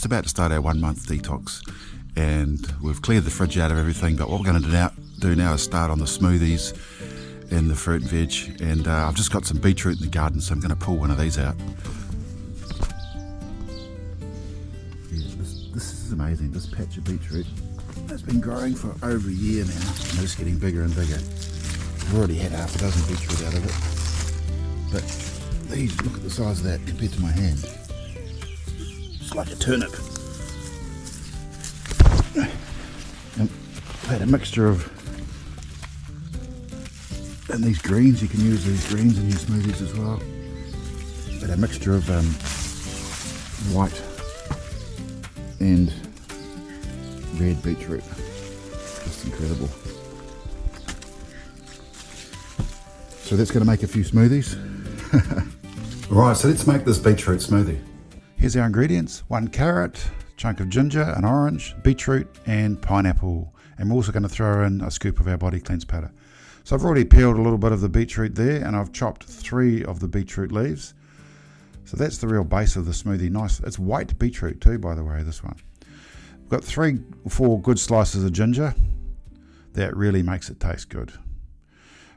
just about to start our 1 month detox, and we've cleared the fridge out of everything, but what we're going to do now is start on the smoothies and the fruit and veg, and I've just got some beetroot in the garden, so I'm going to pull one of these out. Yeah, this is amazing, this patch of beetroot. It's been growing for over a year now, and it's getting bigger and bigger. I've already had half a dozen beetroot out of it, but these, look at the size of that compared to my hand. It's like a turnip. And I've had a mixture of, and these greens, you can use these greens in your smoothies as well. I've had a mixture of white and red beetroot. Just incredible. So that's going to make a few smoothies. Alright, so let's make this beetroot smoothie. Here's our ingredients: 1 carrot, chunk of ginger, an orange, beetroot and pineapple. And we're also going to throw in a scoop of our BodiClenz powder. So I've already peeled a little bit of the beetroot there, and I've chopped 3 of the beetroot leaves. So that's the real base of the smoothie. Nice. It's white beetroot too, by the way, this one. We've got 3 or 4 good slices of ginger. That really makes it taste good.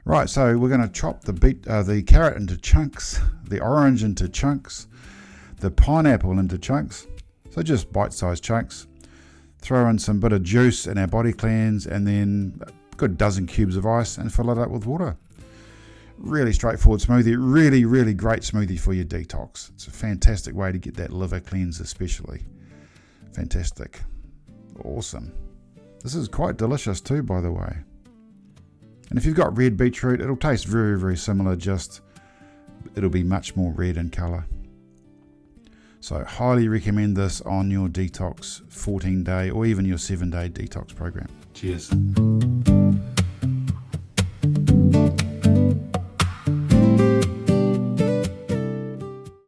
Right, so we're going to chop the carrot into chunks, the orange into chunks, the pineapple into chunks, so just bite-sized chunks. Throw in some bit of juice in our BodiClenz, and then a good dozen cubes of ice, and fill it up with water. Really straightforward smoothie, really great smoothie for your detox. It's a fantastic way to get that liver cleanse especially. Fantastic. Awesome. This is quite delicious too, by the way. And if you've got red beetroot, it'll taste very similar, just it'll be much more red in colour. So highly recommend this on your detox 14-day or even your 7-day detox program. Cheers.